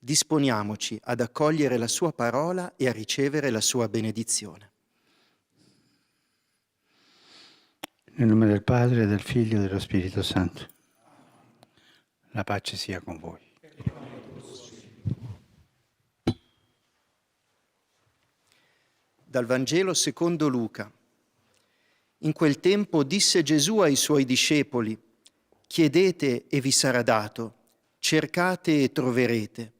Disponiamoci ad accogliere la sua parola e a ricevere la sua benedizione. Nel nome del Padre, del Figlio e dello Spirito Santo. La pace sia con voi. Dal Vangelo secondo Luca. In quel tempo disse Gesù ai suoi discepoli: chiedete e vi sarà dato, cercate e troverete,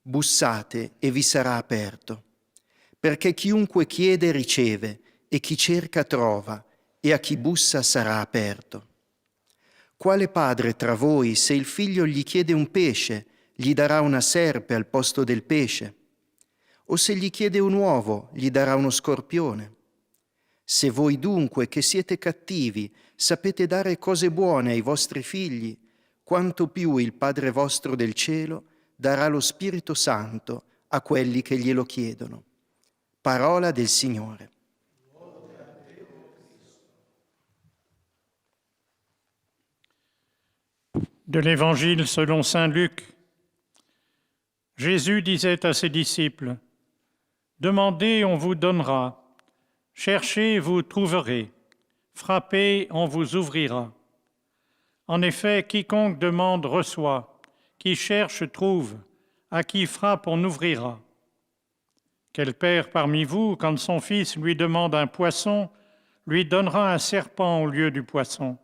bussate e vi sarà aperto. Perché chiunque chiede riceve, e chi cerca trova, e a chi bussa sarà aperto. Quale padre tra voi, se il figlio gli chiede un pesce, gli darà una serpe al posto del pesce? O se gli chiede un uovo, gli darà uno scorpione? Se voi dunque, che siete cattivi, sapete dare cose buone ai vostri figli, quanto più il Padre vostro del cielo darà lo Spirito Santo a quelli che glielo chiedono. Parola del Signore. De l'Évangile selon saint Luc. Jésus disait à ses disciples: demandez, on vous donnera. Cherchez, vous trouverez. Frappez, on vous ouvrira. En effet, quiconque demande reçoit. Qui cherche trouve. À qui frappe, on ouvrira. Quel père parmi vous, quand son fils lui demande un poisson, lui donnera un serpent au lieu du poisson?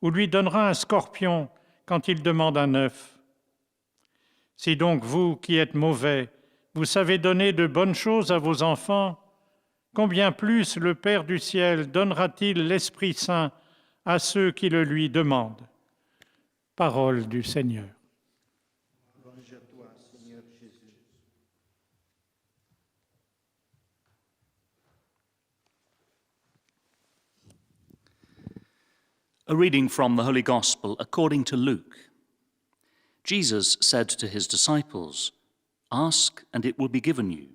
Ou lui donnera un scorpion quand il demande un œuf? Si donc vous, qui êtes mauvais, vous savez donner de bonnes choses à vos enfants, combien plus le Père du ciel donnera-t-il l'Esprit Saint à ceux qui le lui demandent? Parole du Seigneur. Louange à toi, Seigneur Jésus. A reading from the Holy Gospel according to Luke. Jesus said to his disciples, "Ask, and it will be given you.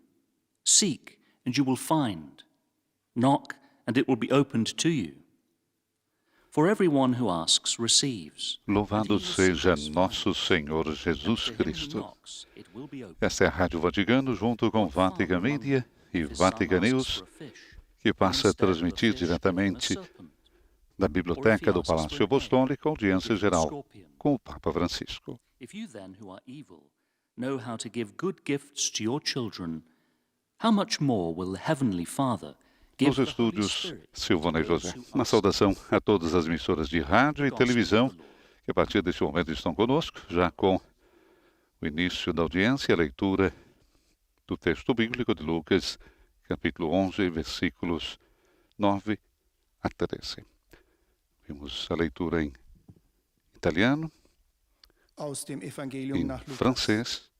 Seek, and you will find. Knock, and it will be opened to you. For everyone who asks receives." Louvado seja nosso Senhor Jesus Cristo. Esta é a Rádio Vaticano, junto com Vatican Media e Vatican News, que passa a transmitir diretamente da Biblioteca do Palácio Apostólico, audiência geral com o Papa Francisco. If you then who are evil know how to give good gifts to your children, how much more will the Heavenly Father give Nos the Holy estúdios, Spirit Silvana e to those José. who Uma ask saudação him? a todas as emissoras de rádio e televisão que a partir deste momento estão conosco, já com o início da audiência, a leitura do texto bíblico de Lucas, capítulo 11, versículos 9 a 13. Vimos a leitura em italiano, Aus dem Evangelium em nach Lukas. francês,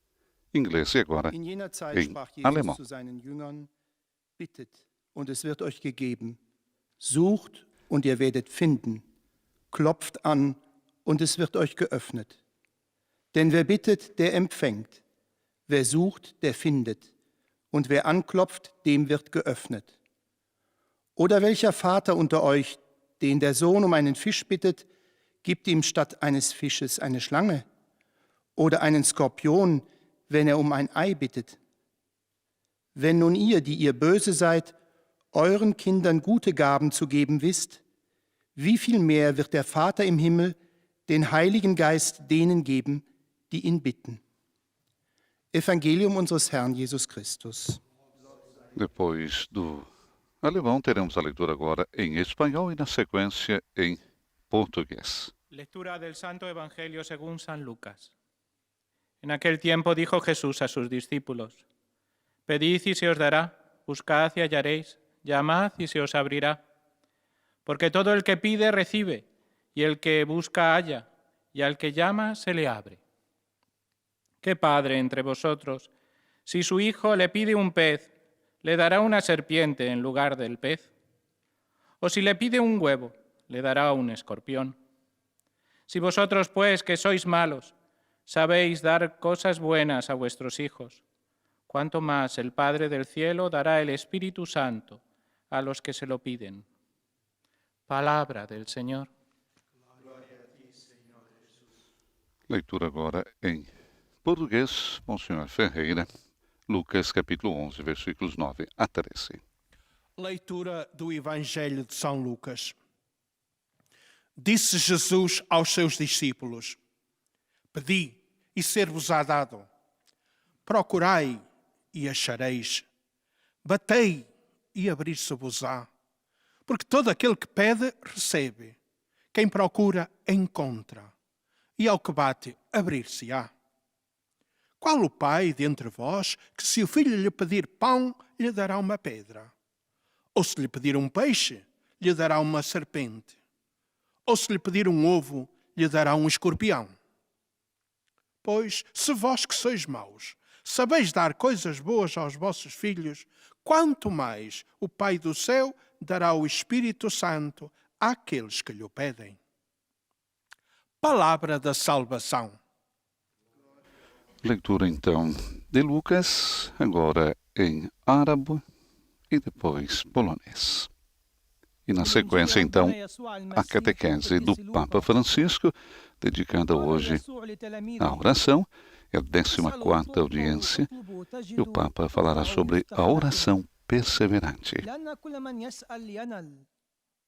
inglês e agora In jener Zeit em sprach Jesus alemão. zu seinen Jüngern: Bittet, und es wird euch gegeben. Sucht, und ihr werdet finden. Klopft an, und es wird euch geöffnet. Denn wer bittet, der empfängt. Wer sucht, der findet. Und wer anklopft, dem wird geöffnet. Oder welcher Vater unter euch, den der Sohn um einen Fisch bittet, gibt ihm statt eines Fisches eine Schlange? Oder einen Skorpion, wenn er um ein Ei bittet? Wenn nun ihr, die ihr böse seid, euren Kindern gute Gaben zu geben wisst, wie viel mehr wird der Vater im Himmel den Heiligen Geist denen geben, die ihn bitten. Evangelium unseres Herrn Jesus Christus. Depois do alemão, teremos a leitura agora em espanhol e, na sequência, em português. Lectura del Santo Evangelio según San Lucas. En aquel tiempo dijo Jesús a sus discípulos: Pedid y se os dará, buscad y hallaréis, llamad y se os abrirá. Porque todo el que pide recibe, y el que busca halla, y al que llama se le abre. ¿Qué padre entre vosotros, si su hijo le pide un pez, le dará una serpiente en lugar del pez? ¿O si le pide un huevo, le dará un escorpión? Si vosotros, pues, que sois malos, sabéis dar cosas buenas a vuestros hijos, cuánto más el Padre del cielo dará el Espíritu Santo a los que se lo piden. Palabra del Señor. Leitura agora em português, Monsenhor Ferreira, Lucas capítulo 11, versículos 9 a 13. Leitura do Evangelho de São Lucas. Disse Jesus aos seus discípulos: Pedi e ser-vos-á dado. Procurai e achareis. Batei e abrir-se-vos-á. Porque todo aquele que pede, recebe. Quem procura, encontra. E ao que bate, abrir-se-á. Qual o pai dentre vós que, se o filho lhe pedir pão, lhe dará uma pedra? Ou se lhe pedir um peixe, lhe dará uma serpente? Ou se lhe pedir um ovo, lhe dará um escorpião? Pois, se vós que sois maus, sabeis dar coisas boas aos vossos filhos, quanto mais o Pai do céu dará o Espírito Santo àqueles que lhe o pedem. Palavra da salvação. Leitura então de Lucas, agora em árabe e depois polonês. E na sequência, então, a catequese do Papa Francisco, dedicada hoje à oração, é a 14ª audiência, e o Papa falará sobre a oração perseverante.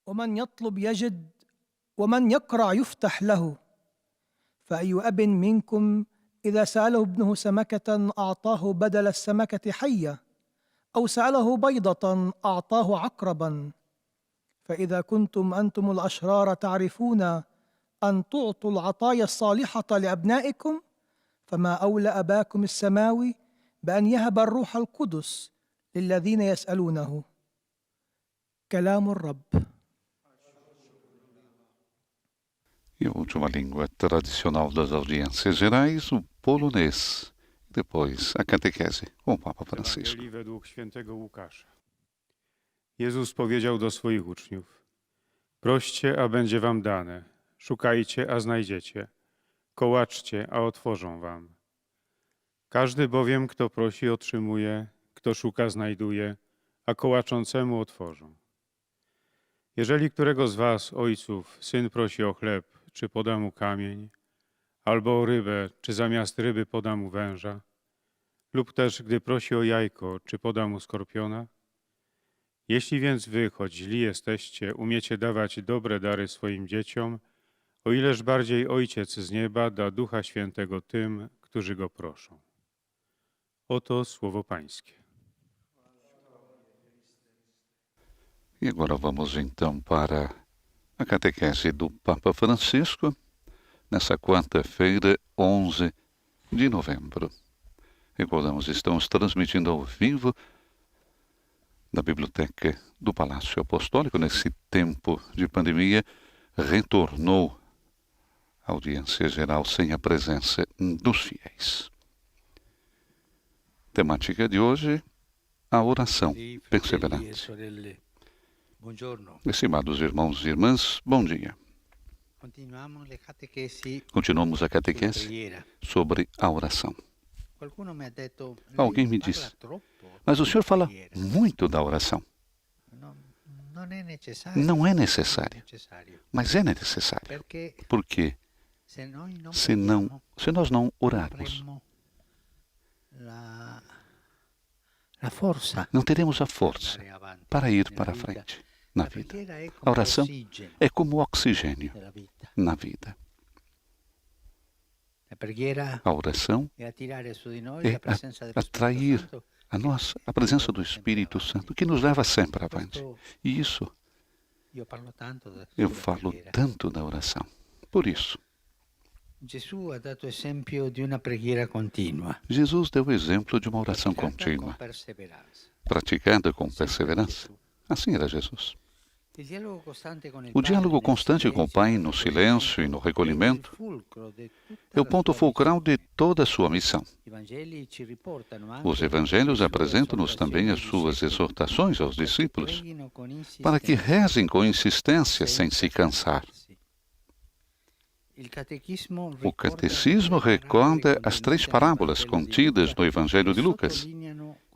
ومن يطلب يجد ومن يقرع يفتح له فأي أب منكم إذا سأله ابنه سمكة أعطاه بدل السمكة حية أو سأله بيضة أعطاه عقربا فإذا كنتم أنتم الأشرار تعرفون أن تعطوا العطايا الصالحة لأبنائكم فما أولى أباكم السماوي بأن يهب الروح القدس للذين يسألونه. كلام الرب. E a última língua tradicional das audiências gerais, o polonês. Depois, a catequese com o Papa Francisco. Ewangelii według świętego Łukasza. Jezus powiedział do swoich uczniów: Proście, a będzie wam dane. Szukajcie, a znajdziecie. Kołaczcie, a otworzą wam. Każdy bowiem, kto prosi, otrzymuje, kto szuka, znajduje, a kołaczącemu otworzą. Jeżeli którego z was, ojców, syn prosi o chleb, czy poda mu kamień, albo o rybę, czy zamiast ryby poda mu węża, lub też, gdy prosi o jajko, czy poda mu skorpiona? Jeśli więc wy, choć źli jesteście, umiecie dawać dobre dary swoim dzieciom, o ileż bardziej Ojciec z nieba da Ducha Świętego tym, którzy Go proszą. Oto słowo Pańskie. E agora vamos então para a catequese do Papa Francisco, nessa quarta-feira, 11 de novembro. Recordamos, estamos transmitindo ao vivo da Biblioteca do Palácio Apostólico. Nesse tempo de pandemia, retornou a audiência geral sem a presença dos fiéis. Temática de hoje, a oração perseverante. Estimados irmãos e irmãs, bom dia. Continuamos a catequese sobre a oração. Alguém me disse, mas o senhor fala muito da oração. Não é necessário, mas é necessário. Porque se nós não orarmos, não teremos a força para ir para frente na vida. A oração é como oxigênio na vida. A oração é atrair a nós a presença do Espírito Santo, que nos leva sempre avante. E isso, eu falo tanto da oração. Por isso, Jesus deu o exemplo de uma oração contínua, praticada com perseverança. Assim era Jesus. O diálogo constante com o Pai no silêncio e no recolhimento é o ponto fulcral de toda a sua missão. Os evangelhos apresentam-nos também as suas exortações aos discípulos para que rezem com insistência sem se cansar. O catecismo recorda as 3 parábolas contidas no Evangelho de Lucas,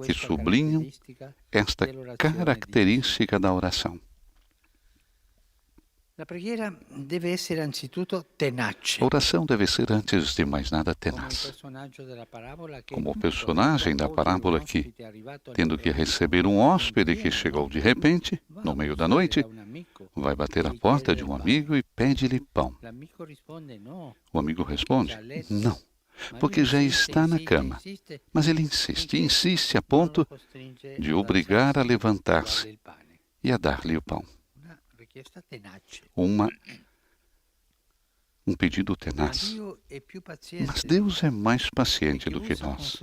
que sublinham esta característica da oração. A oração deve ser, antes de mais nada, tenaz. Como o personagem da parábola que, tendo que receber um hóspede que chegou de repente, no meio da noite, vai bater à porta de um amigo e pede-lhe pão. O amigo responde: não, porque já está na cama. Mas ele insiste a ponto de obrigar a levantar-se e a dar-lhe o pão. Um pedido tenaz. Mas Deus é mais paciente do que nós.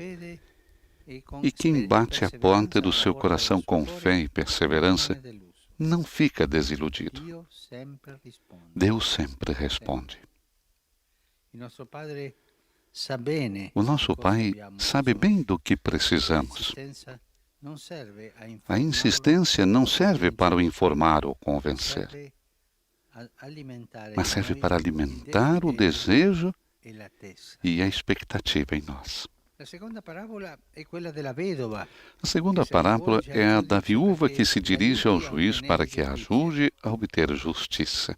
E quem bate a porta do seu coração com fé e perseverança não fica desiludido. Deus sempre responde. O nosso Pai sabe bem do que precisamos. A insistência não serve para o informar ou convencer, mas serve para alimentar o desejo e a expectativa em nós. A segunda parábola é a da viúva que se dirige ao juiz para que a ajude a obter justiça.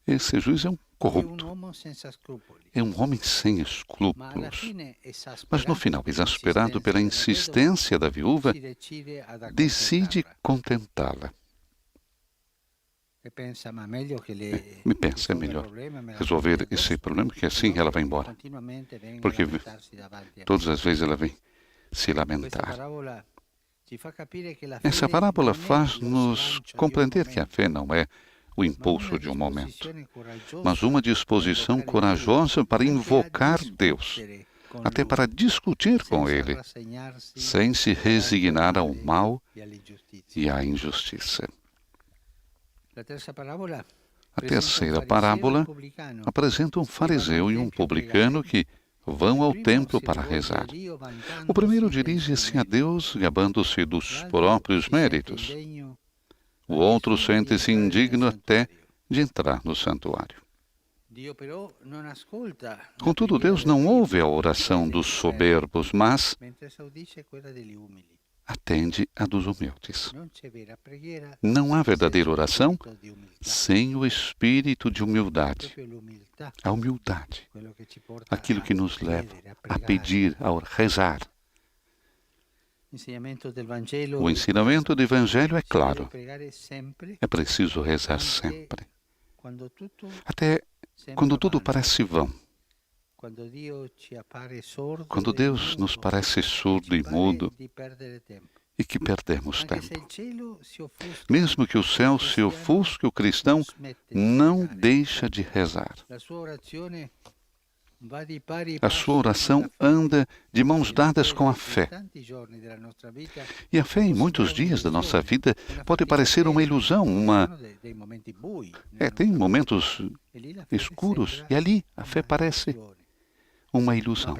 Esse juiz é um corrupto, é um homem sem escrúpulos. Mas no final, exasperado pela insistência da viúva, decide contentá-la. Me pensa, é melhor resolver esse problema, que assim ela vai embora. Porque todas as vezes ela vem se lamentar. Essa parábola faz-nos compreender que a fé não é o impulso de um momento, mas uma disposição corajosa para invocar Deus, até para discutir com Ele, sem se resignar ao mal e à injustiça. A terceira parábola apresenta um fariseu e um publicano que vão ao templo para rezar. O primeiro dirige-se a Deus gabando-se dos próprios méritos. O outro sente-se indigno até de entrar no santuário. Contudo, Deus não ouve a oração dos soberbos, mas atende a dos humildes. Não há verdadeira oração sem o espírito de humildade. A humildade, aquilo que nos leva a pedir, a rezar. O ensinamento do Evangelho é claro. É preciso rezar sempre. Até quando tudo parece vão. Quando Deus nos parece surdo e mudo e que perdemos tempo. Mesmo que o céu se ofusque, o cristão não deixa de rezar. A sua oração anda de mãos dadas com a fé. E a fé, em muitos dias da nossa vida, pode parecer uma ilusão, tem momentos escuros, e ali a fé parece uma ilusão.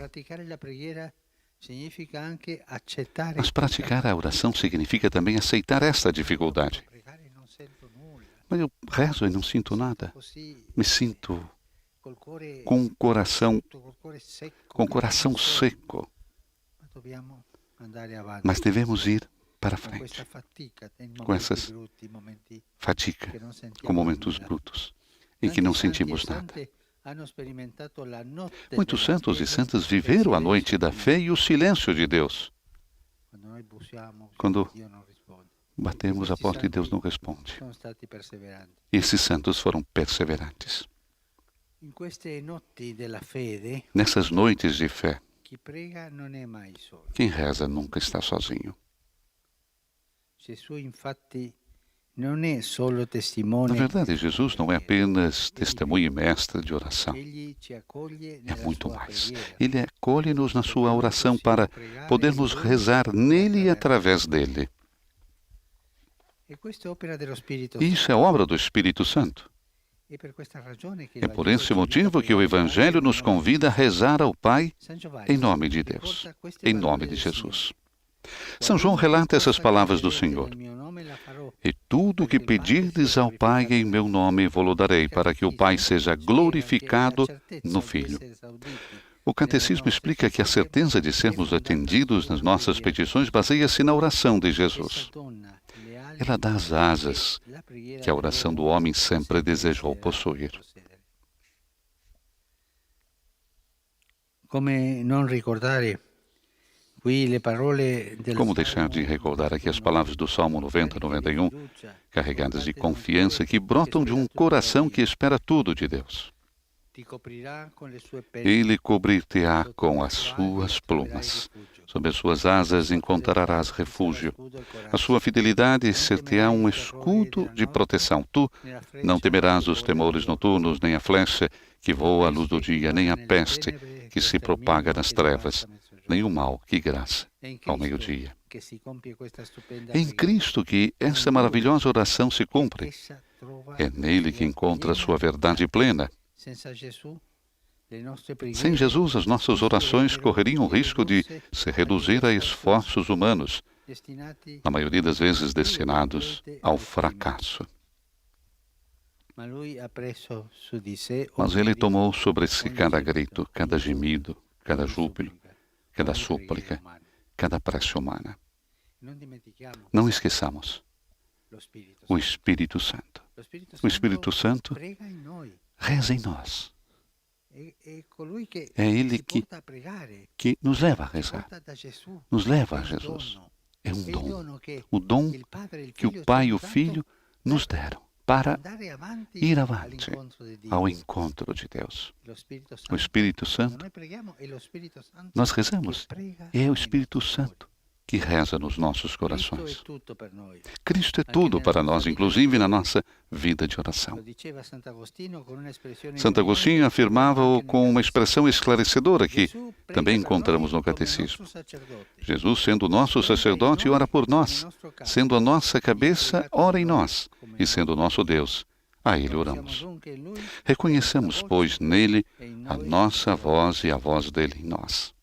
Mas praticar a oração significa também aceitar esta dificuldade. Mas eu rezo e não sinto nada. Me sinto com o coração seco. Mas devemos ir para frente com essa fadiga, com momentos brutos, em que não sentimos nada. Muitos santos e santas viveram a noite da fé e o silêncio de Deus. Quando batemos a porta e Deus não responde. Esses santos foram perseverantes. Nessas noites de fé, quem reza nunca está sozinho. Na verdade, Jesus não é apenas testemunha e mestre de oração. É muito mais. Ele acolhe-nos na sua oração para podermos rezar nele e através dele. Isso é obra do Espírito Santo. É por esse motivo que o Evangelho nos convida a rezar ao Pai em nome de Deus, em nome de Jesus. São João relata essas palavras do Senhor. E tudo o que pedirdes ao Pai em meu nome vou-lo darei, para que o Pai seja glorificado no Filho. O Catecismo explica que a certeza de sermos atendidos nas nossas petições baseia-se na oração de Jesus. ela dá as asas que a oração do homem sempre desejou possuir. Como deixar de recordar aqui as palavras do Salmo 90, 91, carregadas de confiança que brotam de um coração que espera tudo de Deus. Ele cobrir-te-á com as suas plumas. Sob as suas asas encontrarás refúgio. A sua fidelidade ser-te-á um escudo de proteção. Tu não temerás os temores noturnos, nem a flecha que voa à luz do dia, nem a peste que se propaga nas trevas, nem o mal que graça ao meio-dia. É em Cristo que esta maravilhosa oração se cumpre. É nele que encontra a sua verdade plena. Sem Jesus, as nossas orações correriam o risco de se reduzir a esforços humanos, na maioria das vezes destinados ao fracasso. Mas ele tomou sobre si cada grito, cada gemido, cada júbilo, cada súplica, cada prece humana. Não esqueçamos o Espírito Santo. O Espírito Santo reza em nós. É Ele que nos leva a rezar, nos leva a Jesus. É um dom, o dom que o Pai e o Filho nos deram para ir avante ao encontro de Deus. O Espírito Santo, nós rezamos, e é o Espírito Santo que reza nos nossos corações. Cristo é tudo para nós, inclusive na nossa vida de oração. Santo Agostinho afirmava-o com uma expressão esclarecedora que também encontramos no Catecismo. Jesus, sendo o nosso sacerdote, ora por nós. Sendo a nossa cabeça, ora em nós. E sendo o nosso Deus, a Ele oramos. Reconheçamos, pois, nele a nossa voz e a voz dele em nós.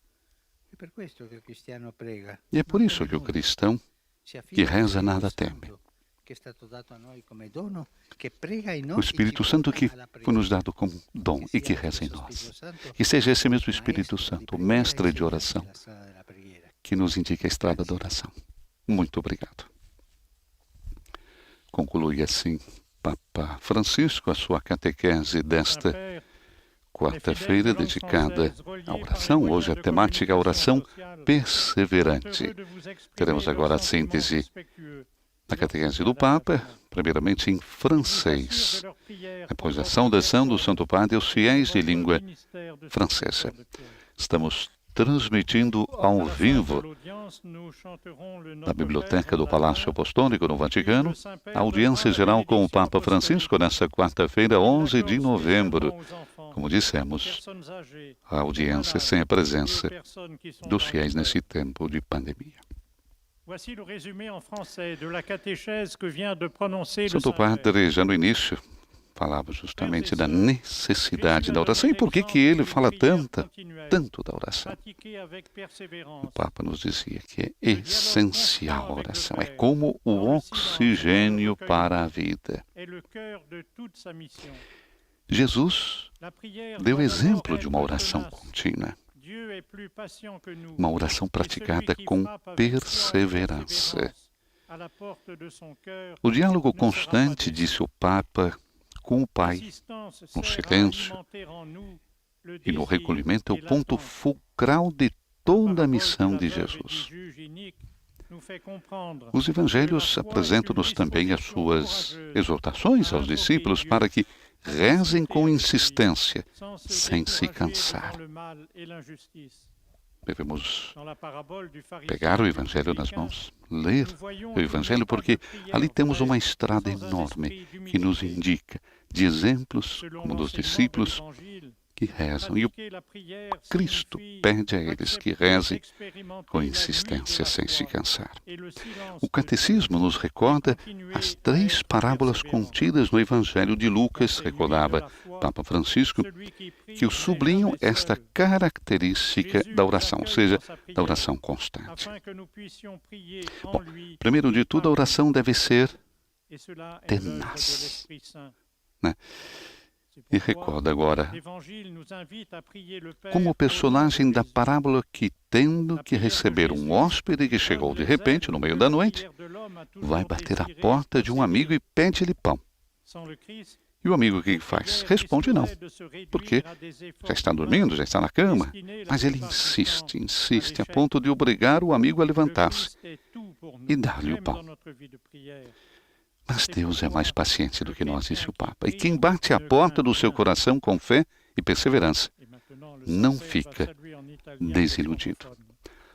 E é por isso que o cristão que reza nada teme. O Espírito Santo que foi nos dado como dom e que reza em nós. Que seja esse mesmo Espírito Santo, o mestre de oração, que nos indique a estrada da oração. Muito obrigado. Conclui assim Papa Francisco a sua catequese desta quarta-feira dedicada à oração. Hoje a temática oração perseverante. Teremos agora a síntese da catequese do Papa, primeiramente em francês. Depois a saudação do Santo Padre aos fiéis de língua francesa. Estamos transmitindo ao vivo da Biblioteca do Palácio Apostólico no Vaticano a audiência geral com o Papa Francisco nesta quarta-feira, 11 de novembro. Como dissemos, a audiência sem a presença dos fiéis nesse tempo de pandemia. Santo Padre, já no início, falava justamente da necessidade da oração. E por que ele fala tanto da oração? O Papa nos dizia que é essencial a oração. É como o oxigênio para a vida. Jesus deu exemplo de uma oração contínua. Uma oração praticada com perseverança. O diálogo constante, disse o Papa, com o Pai, no silêncio e no recolhimento, é o ponto fulcral de toda a missão de Jesus. Os evangelhos apresentam-nos também as suas exortações aos discípulos para que rezem com insistência, sem se cansar. Devemos pegar o Evangelho nas mãos, ler o Evangelho, porque ali temos uma estrada enorme que nos indica de exemplos, como dos discípulos, que rezam. E o Cristo pede a eles que rezem com insistência, sem se cansar. O Catecismo nos recorda as 3 parábolas contidas no Evangelho de Lucas, recordava Papa Francisco, que sublinham esta característica da oração, ou seja, da oração constante. Bom, primeiro de tudo, a oração deve ser tenaz, né? E recorda agora como o personagem da parábola que, tendo que receber um hóspede que chegou de repente no meio da noite, vai bater à porta de um amigo e pede-lhe pão. E o amigo o que faz? Responde não, porque já está dormindo, já está na cama. Mas ele insiste, a ponto de obrigar o amigo a levantar-se e dar-lhe o pão. Mas Deus é mais paciente do que nós, disse o Papa. E quem bate à porta do seu coração com fé e perseverança não fica desiludido.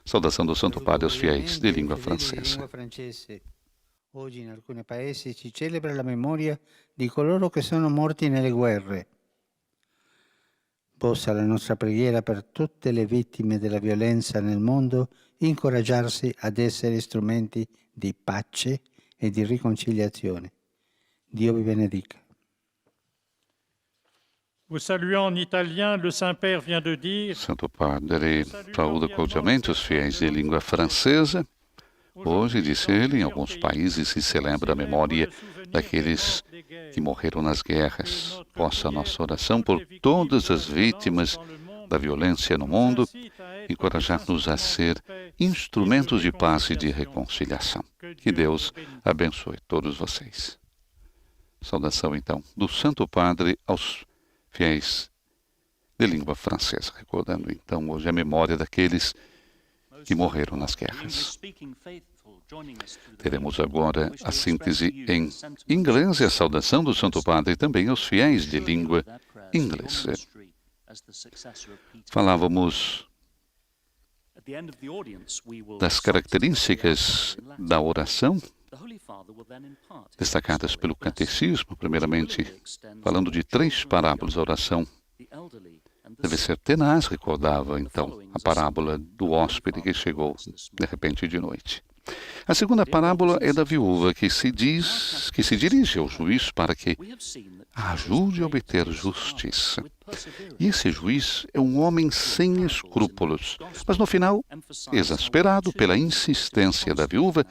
Saudação do Santo Padre aos fiéis de língua francesa. Oggi in alcuni paesi si celebra la memoria di coloro che sono morti nelle guerre. Possa la nostra preghiera per tutte le vittime della violenza nel mondo incoraggiarsi ad essere strumenti di pace e di riconciliazione. Dio vi benedica. Vous saluant en italien, le Saint-Père vient de dire: Santo Padre saúda cordialmente os fiéis de língua francesa. Hoje, disse ele, em alguns países se celebra a memória daqueles que morreram nas guerras. Possa a nossa oração por todas as vítimas da violência no mundo encorajar-nos a ser instrumentos de paz e de reconciliação. Que Deus abençoe todos vocês. Saudação, então, do Santo Padre aos fiéis de língua francesa. Recordando, então, hoje a memória daqueles que morreram nas guerras. Teremos agora a síntese em inglês e a saudação do Santo Padre também aos fiéis de língua inglesa. Falávamos das características da oração destacadas pelo catecismo, primeiramente falando de 3 parábolas. A oração deve ser tenaz, recordava então a parábola do hóspede que chegou de repente de noite. A segunda parábola é da viúva que se dirige ao juiz para que a ajude a obter justiça. E esse juiz é um homem sem escrúpulos, mas no final, exasperado pela insistência da viúva,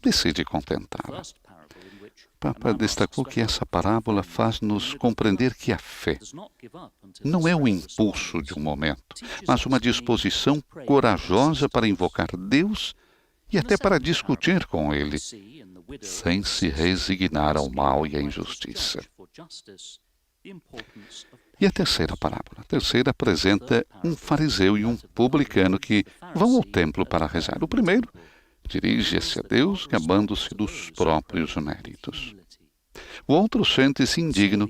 decide contentá-la. O Papa destacou que essa parábola faz-nos compreender que a fé não é o impulso de um momento, mas uma disposição corajosa para invocar Deus e até para discutir com Ele, sem se resignar ao mal e à injustiça. E a terceira parábola? A terceira apresenta um fariseu e um publicano que vão ao templo para rezar. O primeiro dirige-se a Deus, gabando-se dos próprios méritos. O outro sente-se indigno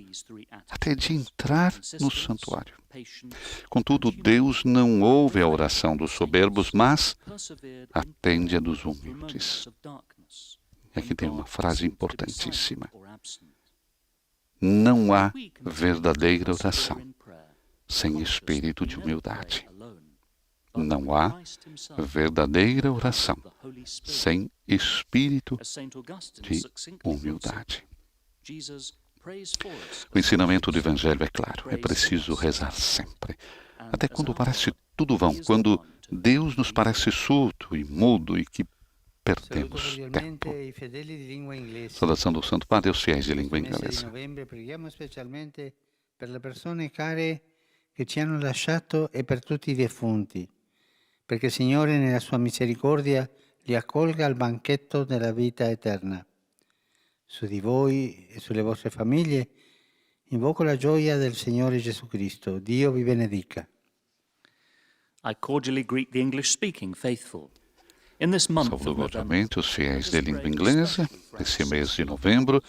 até de entrar no santuário. Contudo, Deus não ouve a oração dos soberbos, mas atende a dos humildes. E aqui tem uma frase importantíssima. Não há verdadeira oração sem espírito de humildade. Não há verdadeira oração sem espírito de humildade. O ensinamento do Evangelho é claro, é preciso rezar sempre. Até quando parece tudo vão, quando Deus nos parece surdo e mudo e que perdemos tempo. Saudação do Santo Padre aos fiéis de língua inglesa. Preghiamo specialmente per le persone care che ci hanno lasciato e per tutti i defunti, perché il Signore nella sua misericordia li accolga al banchetto della vita eterna. Su di voi e sulle vostre famiglie invoco la gioia del Signore Gesù Cristo. Dio vi benedica. I cordially greet the English-speaking faithful. In this month of Saúdo November, cordialmente os fiéis de língua inglesa. Nesse mês de novembro,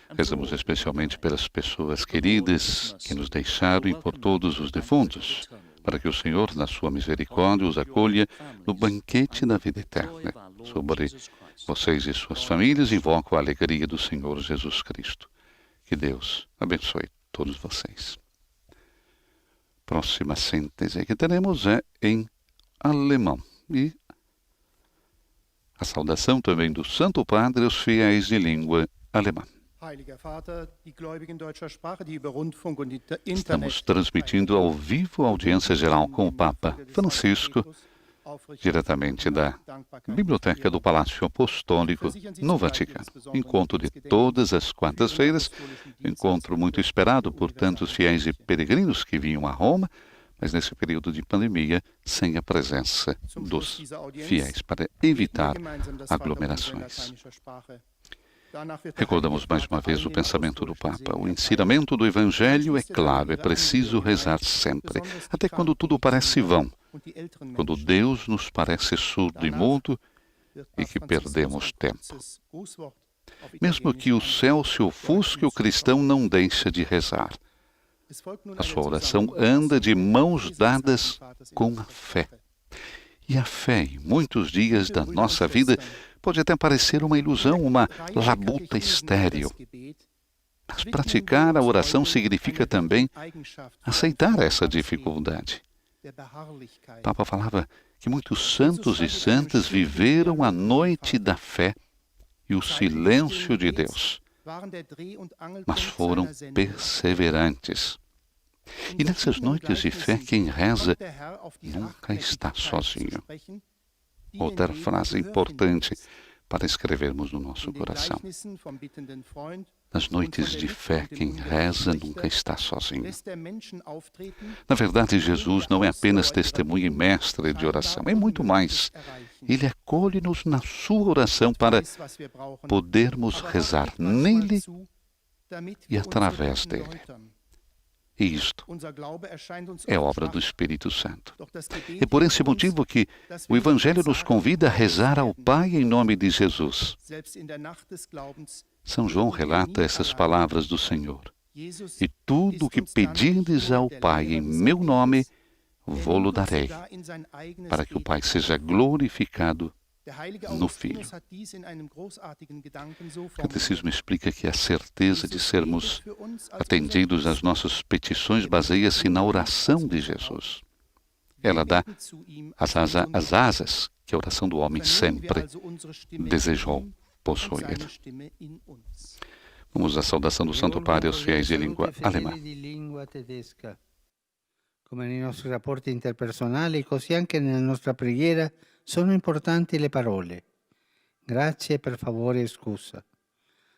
rezamos especialmente pelas pessoas queridas que nos deixaram e por todos os defuntos, para que o Senhor, na sua misericórdia, os acolha no banquete da vida eterna. Sobre vocês e suas famílias, invoco a alegria do Senhor Jesus Cristo. Que Deus abençoe todos vocês. Próxima síntese que teremos é em alemão. E a saudação também do Santo Padre aos fiéis de língua alemã. Estamos transmitindo ao vivo a audiência geral com o Papa Francisco, diretamente da Biblioteca do Palácio Apostólico no Vaticano. Encontro de todas as quartas-feiras, encontro muito esperado por tantos fiéis e peregrinos que vinham a Roma mas nesse período de pandemia, sem a presença dos fiéis, para evitar aglomerações. Recordamos mais uma vez o pensamento do Papa. O ensinamento do Evangelho é claro, é preciso rezar sempre, até quando tudo parece vão, quando Deus nos parece surdo e mudo e que perdemos tempo. Mesmo que o céu se ofusque, o cristão não deixa de rezar. A sua oração anda de mãos dadas com a fé. E a fé, em muitos dias da nossa vida, pode até parecer uma ilusão, uma labuta estéril. Mas praticar a oração significa também aceitar essa dificuldade. O Papa falava que muitos santos e santas viveram a noite da fé e o silêncio de Deus, mas foram perseverantes. E nessas noites de fé, quem reza nunca está sozinho. Outra frase importante para escrevermos no nosso coração. Nas noites de fé, quem reza nunca está sozinho. Na verdade, Jesus não é apenas testemunha e mestre de oração, é muito mais. Ele acolhe-nos na sua oração para podermos rezar nele e através dele. E isto é obra do Espírito Santo. É por esse motivo que o Evangelho nos convida a rezar ao Pai em nome de Jesus. São João relata essas palavras do Senhor. E tudo o que pedirdes ao Pai em meu nome, vou-lo darei, para que o Pai seja glorificado no Filho. O Catecismo explica que a certeza de sermos atendidos às nossas petições baseia-se na oração de Jesus. Ela dá as asas que a oração do homem sempre desejou possuir. Vamos à saudação do Santo Padre aos fiéis de língua alemã. Come nei nostri rapporti interpersonali, così anche nella nostra preghiera sono importanti le parole. Grazie, per favore e scusa.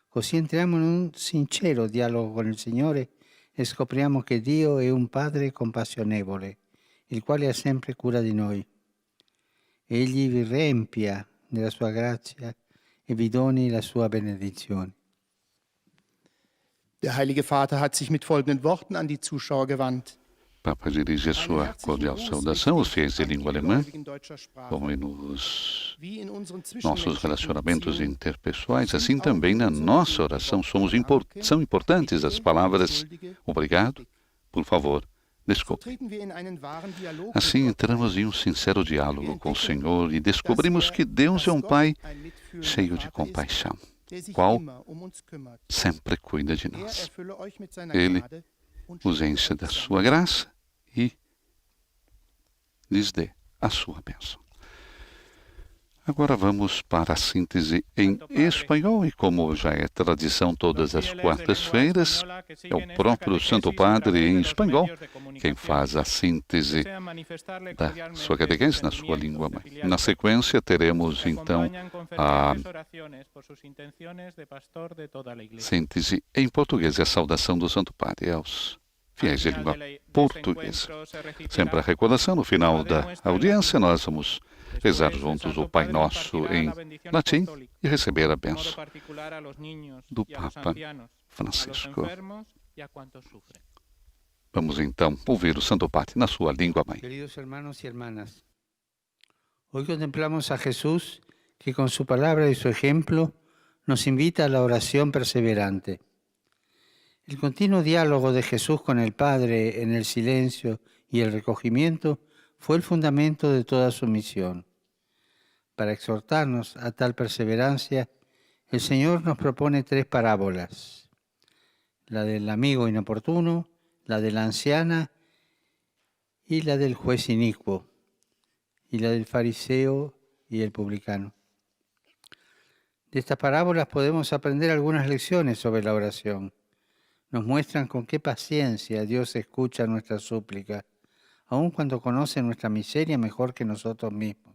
Così entriamo in un sincero dialogo con il Signore e scopriamo che Dio è un Padre compassionevole, il quale ha sempre cura di noi. Egli vi riempia della sua grazia e vi doni la sua benedizione. Der Heilige Vater hat sich mit folgenden Worten an die Zuschauer gewandt. Papa dirige a sua cordial saudação aos fiéis de língua alemã, como nos nossos relacionamentos interpessoais, assim também na nossa oração são importantes as palavras obrigado, por favor, desculpe. Assim entramos em um sincero diálogo com o Senhor e descobrimos que Deus é um Pai cheio de compaixão, qual sempre cuida de nós. Ele os enche da sua graça e lhes dê a sua bênção. Agora vamos para a síntese em espanhol e, como já é tradição todas as quartas-feiras, é o próprio Santo Padre em espanhol quem faz a síntese da sua catequese na sua língua mãe. Na sequência teremos então a síntese em português e a saudação do Santo Padre aos fiéis de língua portuguesa. Sempre a recordação, no final da audiência, nós vamos rezar juntos o Pai Nosso em latim e receber a bênção do Papa Francisco. Vamos então ouvir o Santo Padre na sua língua mãe. Queridos hermanos y hermanas, hoy contemplamos a Jesús que con su palabra y su ejemplo nos invita a la oración perseverante. El continuo diálogo de Jesús con el Padre en el silencio y el recogimiento fue el fundamento de toda su misión. Para exhortarnos a tal perseverancia, el Señor nos propone 3 parábolas: la del amigo inoportuno, la de la anciana y la del juez inicuo, y la del fariseo y el publicano. De estas parábolas podemos aprender algunas lecciones sobre la oración. Nos muestran con qué paciencia Dios escucha nuestra súplica, aun cuando conoce nuestra miseria mejor que nosotros mismos.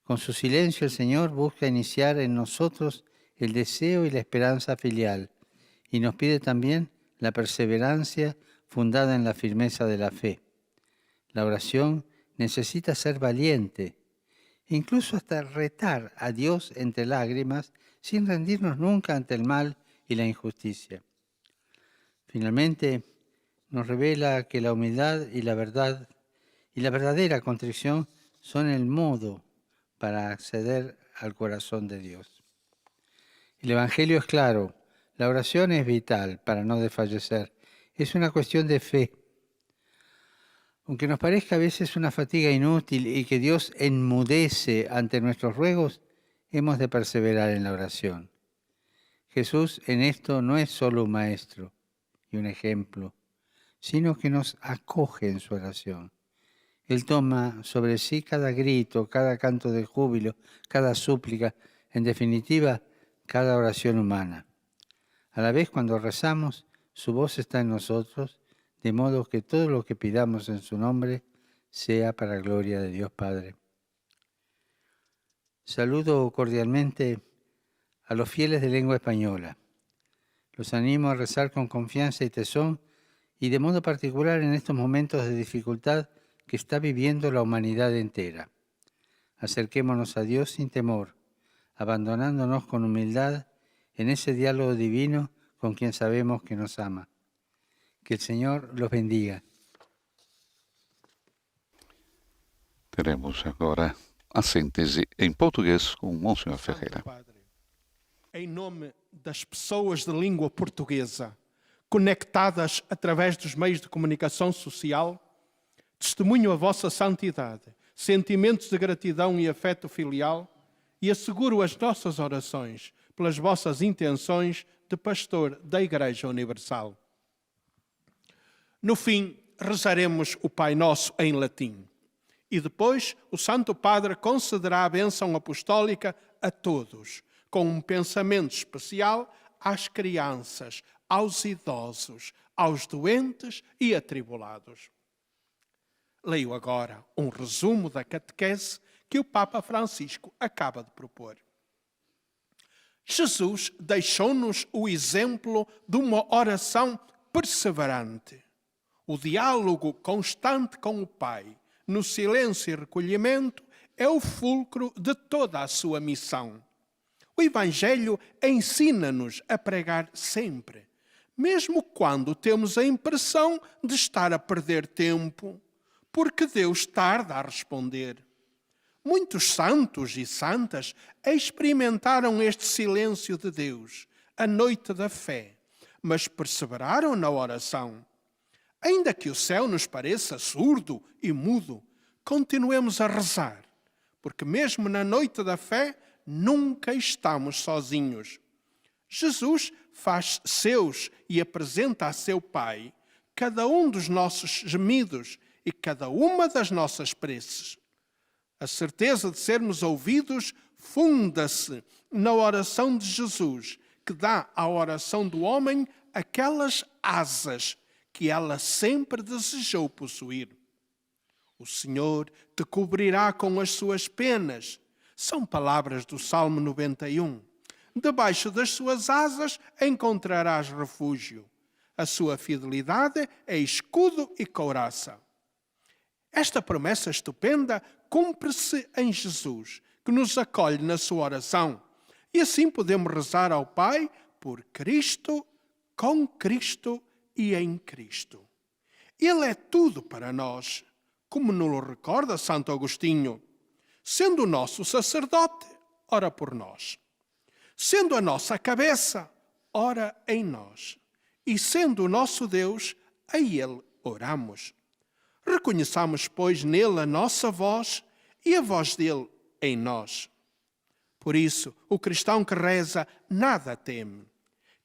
Con su silencio el Señor busca iniciar en nosotros el deseo y la esperanza filial, y nos pide también la perseverancia fundada en la firmeza de la fe. La oración necesita ser valiente, incluso hasta retar a Dios entre lágrimas, sin rendirnos nunca ante el mal y la injusticia. Finalmente, nos revela que la humildad y la verdad y la verdadera contrición son el modo para acceder al corazón de Dios. El Evangelio es claro, la oración es vital para no desfallecer, es una cuestión de fe. Aunque nos parezca a veces una fatiga inútil y que Dios enmudece ante nuestros ruegos, hemos de perseverar en la oración. Jesús en esto no es solo un maestro y un ejemplo, sino que nos acoge en su oración. Él toma sobre sí cada grito, cada canto de júbilo, cada súplica, en definitiva, cada oración humana. A la vez, cuando rezamos, su voz está en nosotros, de modo que todo lo que pidamos en su nombre sea para gloria de Dios Padre. Saludo cordialmente a los fieles de lengua española. Los animo a rezar con confianza y tesón, y de modo particular en estos momentos de dificultad que está viviendo la humanidad entera. Acerquémonos a Dios sin temor, abandonándonos con humildad en ese diálogo divino con quien sabemos que nos ama. Que el Señor los bendiga. Teremos agora a síntese em português com o Monsenhor Ferreira. Padre, em nome das pessoas de língua portuguesa, conectadas através dos meios de comunicação social, testemunho a vossa santidade, sentimentos de gratidão e afeto filial e asseguro as nossas orações pelas vossas intenções de pastor da Igreja Universal. No fim, rezaremos o Pai Nosso em latim e depois o Santo Padre concederá a bênção apostólica a todos, com um pensamento especial às crianças, aos idosos, aos doentes e atribulados. Leio agora um resumo da catequese que o Papa Francisco acaba de propor. Jesus deixou-nos o exemplo de uma oração perseverante. O diálogo constante com o Pai, no silêncio e recolhimento, é o fulcro de toda a sua missão. O Evangelho ensina-nos a pregar sempre, mesmo quando temos a impressão de estar a perder tempo, porque Deus tarda a responder. Muitos santos e santas experimentaram este silêncio de Deus, a noite da fé, mas perseveraram na oração. Ainda que o céu nos pareça surdo e mudo, continuemos a rezar, porque mesmo na noite da fé, nunca estamos sozinhos. Jesus faz seus e apresenta a seu Pai cada um dos nossos gemidos e cada uma das nossas preces. A certeza de sermos ouvidos funda-se na oração de Jesus, que dá à oração do homem aquelas asas que ela sempre desejou possuir. O Senhor te cobrirá com as suas penas. São palavras do Salmo 91. Debaixo das suas asas encontrarás refúgio. A sua fidelidade é escudo e couraça. Esta promessa estupenda cumpre-se em Jesus, que nos acolhe na sua oração. E assim podemos rezar ao Pai por Cristo, com Cristo e em Cristo. Ele é tudo para nós, como nos recorda Santo Agostinho. Sendo o nosso sacerdote, ora por nós. Sendo a nossa cabeça, ora em nós. E sendo o nosso Deus, a Ele oramos. Reconheçamos, pois, nele a nossa voz e a voz dele em nós. Por isso, o cristão que reza nada teme.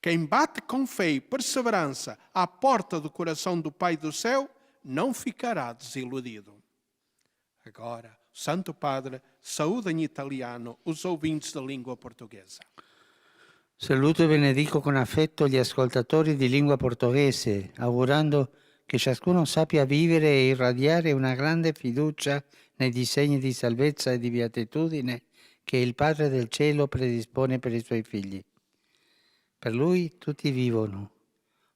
Quem bate com fé e perseverança à porta do coração do Pai do céu não ficará desiludido. Agora, o Santo Padre saúda em italiano os ouvintes da língua portuguesa. Saluto e benedico con affetto gli ascoltatori di lingua portoghese, augurando che ciascuno sappia vivere e irradiare una grande fiducia nei disegni di salvezza e di beatitudine che il Padre del Cielo predispone per i suoi figli. Per Lui tutti vivono.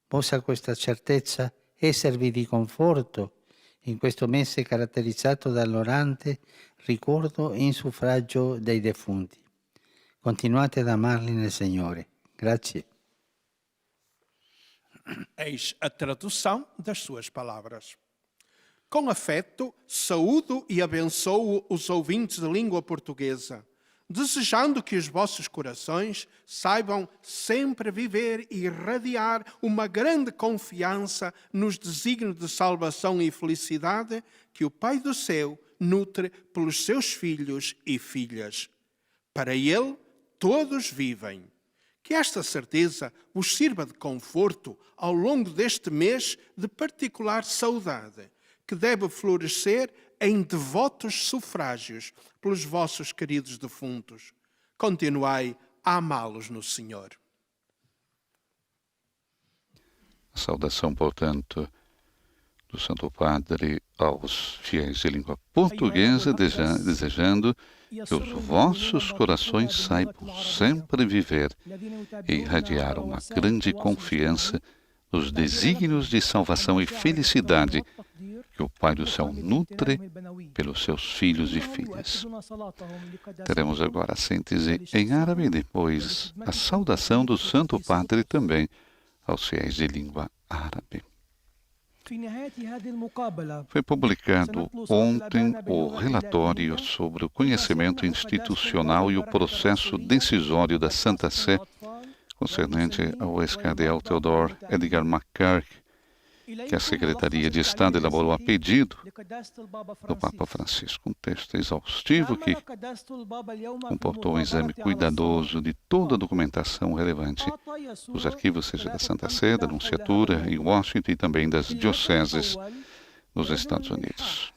Possa questa certezza esservi di conforto in questo mese caratterizzato dall'orante ricordo in suffragio dei defunti. Continuate ad amarli nel Signore. Grazie. Eis a tradução das suas palavras. Com afeto, saúdo e abençoo os ouvintes de língua portuguesa, desejando que os vossos corações saibam sempre viver e irradiar uma grande confiança nos desígnios de salvação e felicidade que o Pai do Céu nutre pelos seus filhos e filhas. Para Ele, todos vivem. Que esta certeza vos sirva de conforto ao longo deste mês de particular saudade, que deve florescer em devotos sufrágios pelos vossos queridos defuntos. Continuai a amá-los no Senhor. A saudação, portanto, do Santo Padre aos fiéis de língua portuguesa, desejando que os vossos corações saibam sempre viver e irradiar uma grande confiança nos desígnios de salvação e felicidade que o Pai do Céu nutre pelos seus filhos e filhas. Teremos agora a síntese em árabe e depois a saudação do Santo Padre também aos fiéis de língua árabe. Foi publicado ontem o relatório sobre o conhecimento institucional e o processo decisório da Santa Sé concernente ao ex-cardeal Theodore Edgar McCarrick, que a Secretaria de Estado elaborou a pedido do Papa Francisco. Um texto exaustivo que comportou um exame cuidadoso de toda a documentação relevante dos arquivos, seja da Santa Sé, da Nunciatura em Washington e também das dioceses nos Estados Unidos.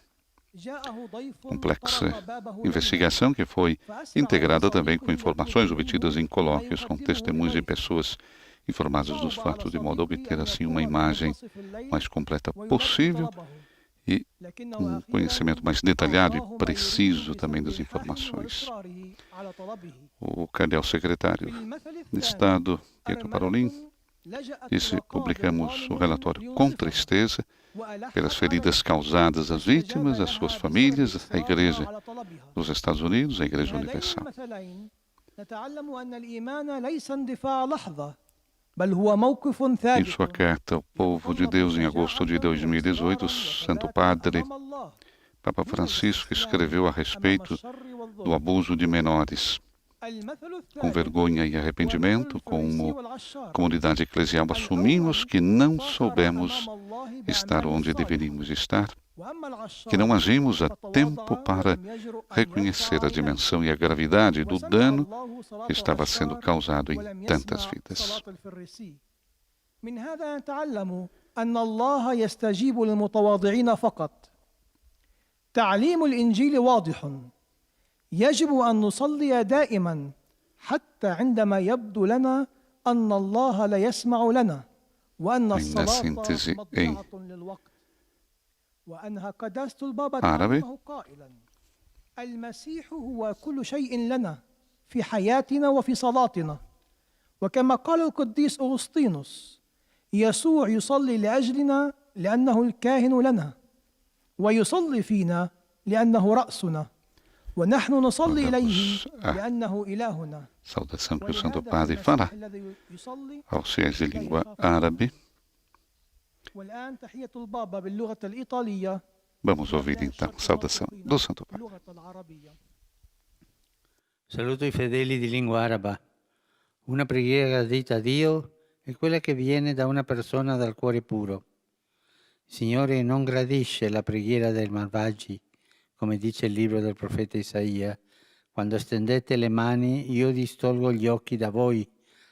Complexa investigação que foi integrada também com informações obtidas em colóquios com testemunhos de pessoas informadas dos fatos, de modo a obter assim uma imagem mais completa possível e um conhecimento mais detalhado e preciso também das informações. O cardeal secretário de Estado, Pietro Parolin, disse: publicamos o relatório com tristeza pelas feridas causadas às vítimas, às suas famílias, à Igreja dos Estados Unidos, à Igreja Universal. Em sua carta ao povo de Deus em agosto de 2018, o Santo Padre Papa Francisco escreveu a respeito do abuso de menores. Com vergonha e arrependimento, como comunidade eclesial, assumimos que não soubemos estar onde deveríamos estar, que não agimos a tempo para reconhecer a dimensão e a gravidade do dano que estava sendo causado em tantas vidas. تعليم الإنجيل واضح يجب أن نصلي دائما حتى عندما يبدو لنا أن الله لا يسمع لنا وأن الصلاة مضيعة للوقت وأنها قداسة البابا تعلمه قائلا المسيح هو كل شيء لنا في حياتنا وفي صلاتنا وكما قال القديس أغسطينوس يسوع يصلي لأجلنا لأنه الكاهن لنا ويصلي فينا لأنه رأسنا ونحن نصلي إليه لأنه إلهنا. Saudação que o Santo Padre fará aos fiéis de língua árabe. والآن تحية البابا باللغة الإيطالية. Vamos ouvir então a saudação do Santo Padre. Saluto i fedeli di lingua araba. Una preghiera gradita a Dio è quella che viene da una persona dal cuore puro. Il Signore non gradisce la preghiera dei malvagi, come dice il libro del profeta Isaia: quando stendete le mani io distolgo gli occhi da voi,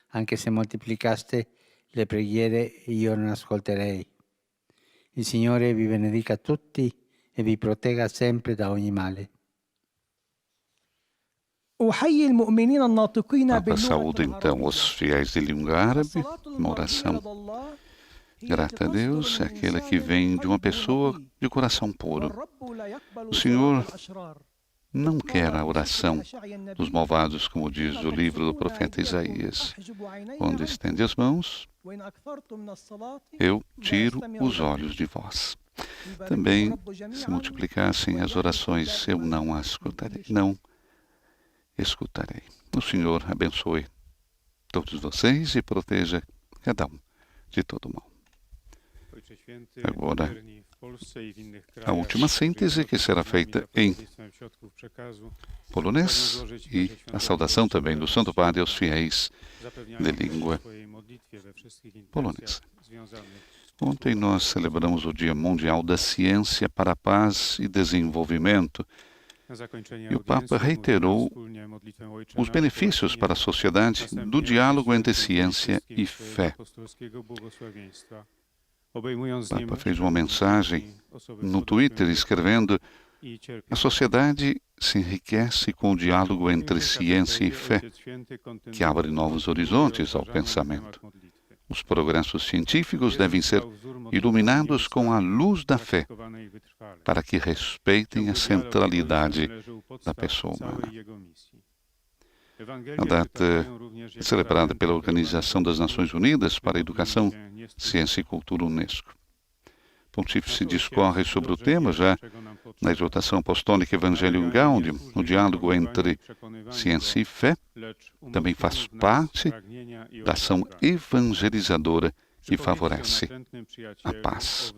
anche se moltiplicaste le preghiere io non ascolterei. Il Signore vi benedica tutti e vi protegga sempre da ogni male. Papa saúda então os fiéis de língua árabe, uma oração grata a Deus, é aquela que vem de uma pessoa de coração puro. O Senhor não quer a oração dos malvados, como diz o livro do profeta Isaías. Quando estende as mãos, eu tiro os olhos de vós. Também se multiplicassem as orações, eu não as escutarei. O Senhor abençoe todos vocês e proteja cada um de todo mal. Agora, a última síntese que será feita em polonês e a saudação também do Santo Padre aos fiéis de língua polonesa. Ontem nós celebramos o Dia Mundial da Ciência para a Paz e Desenvolvimento e o Papa reiterou os benefícios para a sociedade do diálogo entre ciência e fé. O Papa fez uma mensagem no Twitter escrevendo: a sociedade se enriquece com o diálogo entre ciência e fé, que abre novos horizontes ao pensamento. Os progressos científicos devem ser iluminados com a luz da fé, para que respeitem a centralidade da pessoa humana. A data é celebrada pela Organização das Nações Unidas para a Educação, Ciência e Cultura, UNESCO. O Pontífice discorre sobre o tema já na exortação apostólica Evangelho Gaudium. O diálogo entre ciência e fé também faz parte da ação evangelizadora que favorece a paz.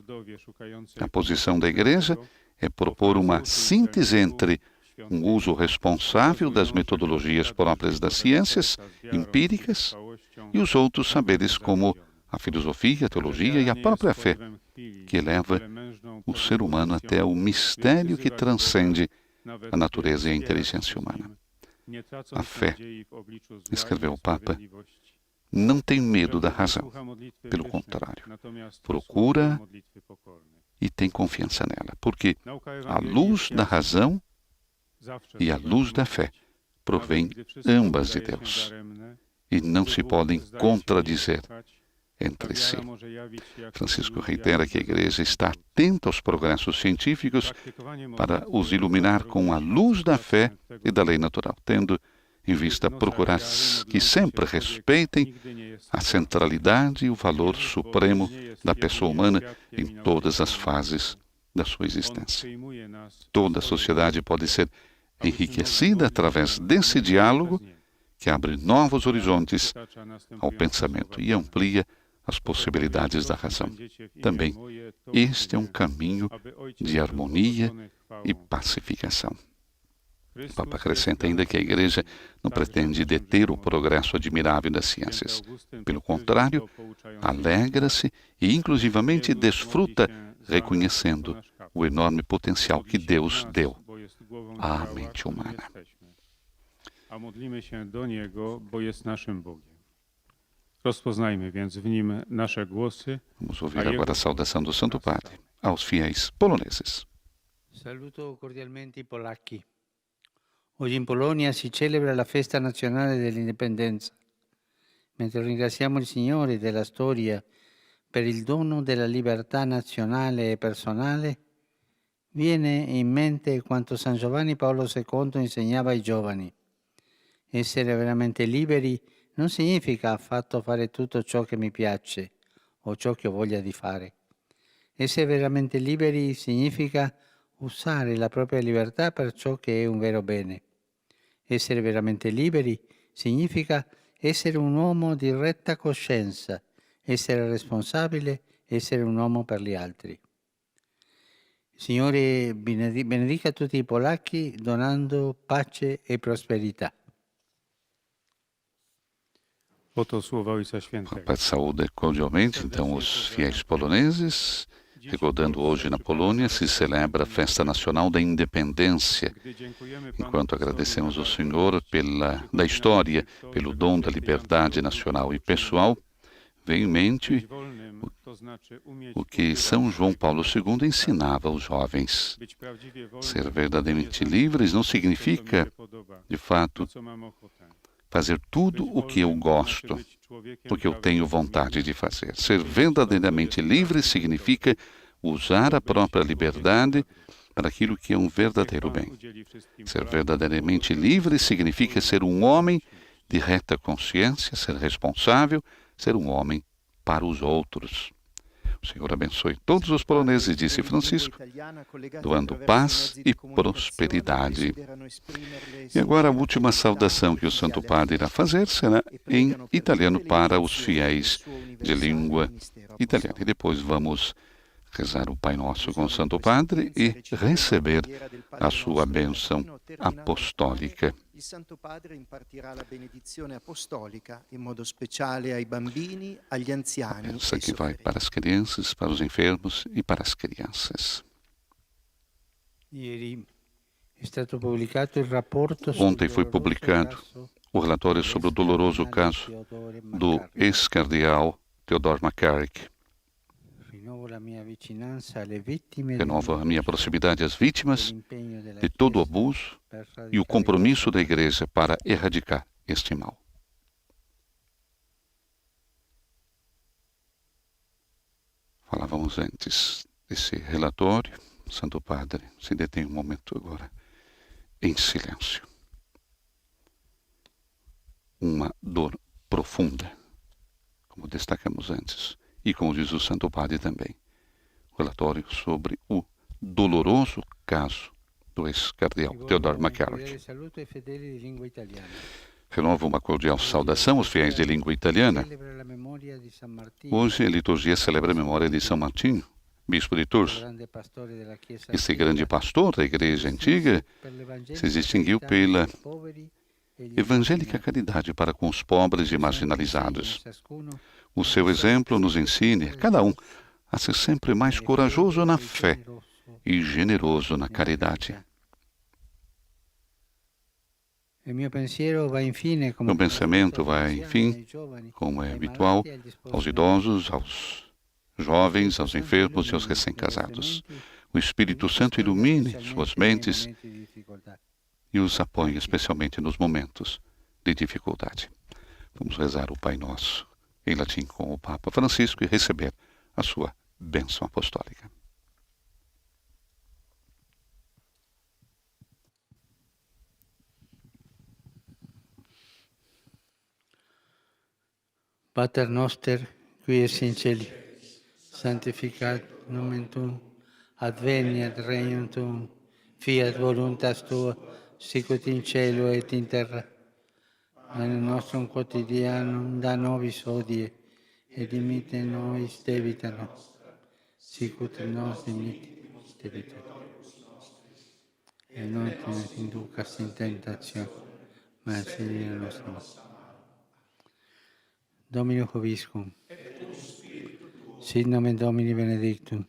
A posição da Igreja é propor uma síntese entre um uso responsável das metodologias próprias das ciências empíricas e os outros saberes como a filosofia, a teologia e a própria fé, que leva o ser humano até o mistério que transcende a natureza e a inteligência humana. A fé, escreveu o Papa, não tem medo da razão. Pelo contrário, procura e tem confiança nela, porque a luz da razão e a luz da fé provém ambas de Deus e não se podem contradizer entre si. Francisco reitera que a Igreja está atenta aos progressos científicos para os iluminar com a luz da fé e da lei natural, tendo em vista procurar que sempre respeitem a centralidade e o valor supremo da pessoa humana em todas as fases da sua existência. Toda a sociedade pode ser enriquecida através desse diálogo que abre novos horizontes ao pensamento e amplia as possibilidades da razão. Também, este é um caminho de harmonia e pacificação. O Papa acrescenta ainda que a Igreja não pretende deter o progresso admirável das ciências. Pelo contrário, alegra-se e inclusivamente desfruta reconhecendo o enorme potencial que Deus deu à mente humana. A modlimy się do Niego, bo jest naszym Bogiem. Rozpoznajmy więc w Nim nasze głosy. Vamos ouvir agora a saudação do Santo Padre aos fiéis poloneses. Saluto cordialmente i polacchi. Oggi in Polonia si celebra la festa nazionale dell'indipendenza. Mentre ringraziamo il Signore della storia per il dono della libertà nazionale e personale, viene in mente quanto San Giovanni Paolo II insegnava ai giovani. Essere veramente liberi non significa affatto fare tutto ciò che mi piace o ciò che ho voglia di fare. Essere veramente liberi significa usare la propria libertà per ciò che è un vero bene. Essere veramente liberi significa essere un uomo di retta coscienza, essere responsabile, essere un uomo per gli altri. Il Signore benedica tutti i polacchi donando pace e prosperità. Oto słowa Ojca Świętego. Papa saúda cordialmente, então, os fiéis poloneses. Recordando hoje na Polônia, se celebra a Festa Nacional da Independência. Enquanto agradecemos ao Senhor da história, pelo dom da liberdade nacional e pessoal, vem em mente o que São João Paulo II ensinava aos jovens. Ser verdadeiramente livres não significa, de fato, fazer tudo o que eu gosto, o que eu tenho vontade de fazer. Ser verdadeiramente livre significa usar a própria liberdade para aquilo que é um verdadeiro bem. Ser verdadeiramente livre significa ser um homem de reta consciência, ser responsável, ser um homem para os outros. O Senhor abençoe todos os poloneses, disse Francisco, doando paz e prosperidade. E agora a última saudação que o Santo Padre irá fazer será em italiano para os fiéis de língua italiana. E depois vamos rezar o Pai Nosso com o Santo Padre e receber a sua bênção apostólica. Il Santo Padre impartirà la benedizione apostolica in modo speciale ai bambini, agli anziani. Essa que vai para as crianças, para os enfermos e para as crianças. Ontem foi publicado o relatório sobre o doloroso caso do ex-cardeal Theodore McCarrick. Renovo a minha proximidade às vítimas de todo o abuso e o compromisso da Igreja para erradicar este mal. Falávamos antes desse relatório. Santo Padre, se detém um momento agora em silêncio. Uma dor profunda, como destacamos antes, e como diz o Santo Padre também, o relatório sobre o doloroso caso do ex-cardeal Theodore McCarrick. Renovo uma cordial saudação aos fiéis de língua italiana. Hoje a liturgia celebra a memória de São Martinho, bispo de Tours. Esse grande pastor da Igreja Antiga se distinguiu pela evangélica caridade para com os pobres e marginalizados. O seu exemplo nos ensina, cada um, a ser sempre mais corajoso na fé e generoso na caridade. Meu pensamento vai, enfim, como é habitual, aos idosos, aos jovens, aos enfermos e aos recém-casados. O Espírito Santo ilumine suas mentes e os apoie, especialmente nos momentos de dificuldade. Vamos rezar o Pai Nosso em latim com o Papa Francisco e receber a sua bênção apostólica. Pater noster, qui es in celi, sanctificat nomen tuum, adveniat regnum tuum, fiat voluntas tua, sicut in cielo et in terra. Panem nostrum quotidianum da nobis hodie, et dimitte nobis debita nostra, sicut nos dimitte debita nostra. Et non te inducas in tentationem, ma exilia nos male. Domino Hoviscum, sit nomen Domini benedictum,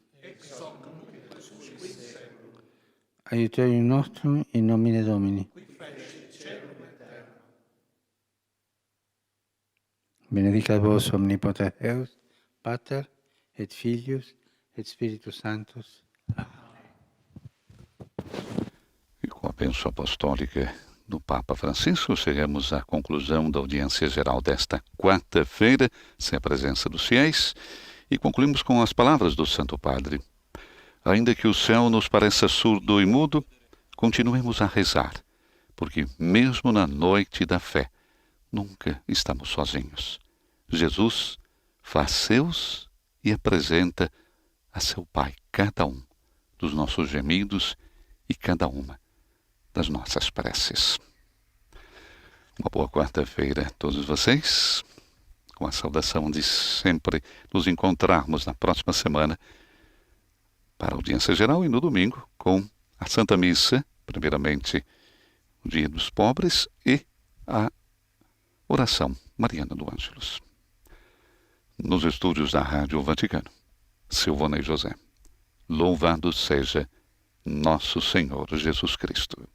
aiutorium nostrum in nomine Domini. Benedicat vos omnipotens Deus, Pater et Filius et Spiritus Sanctus. E com a bênção apostólica do Papa Francisco, chegamos à conclusão da audiência geral desta quarta-feira, sem a presença dos fiéis, e concluímos com as palavras do Santo Padre. Ainda que o céu nos pareça surdo e mudo, continuemos a rezar, porque mesmo na noite da fé, nunca estamos sozinhos. Jesus faz seus e apresenta a seu Pai cada um dos nossos gemidos e cada uma das nossas preces. Uma boa quarta-feira a todos vocês, com a saudação de sempre nos encontrarmos na próxima semana para a audiência geral e no domingo com a Santa Missa, primeiramente o Dia dos Pobres e a oração mariana do Ângelus. Nos estúdios da Rádio Vaticano, Silvana e José. Louvado seja nosso Senhor Jesus Cristo.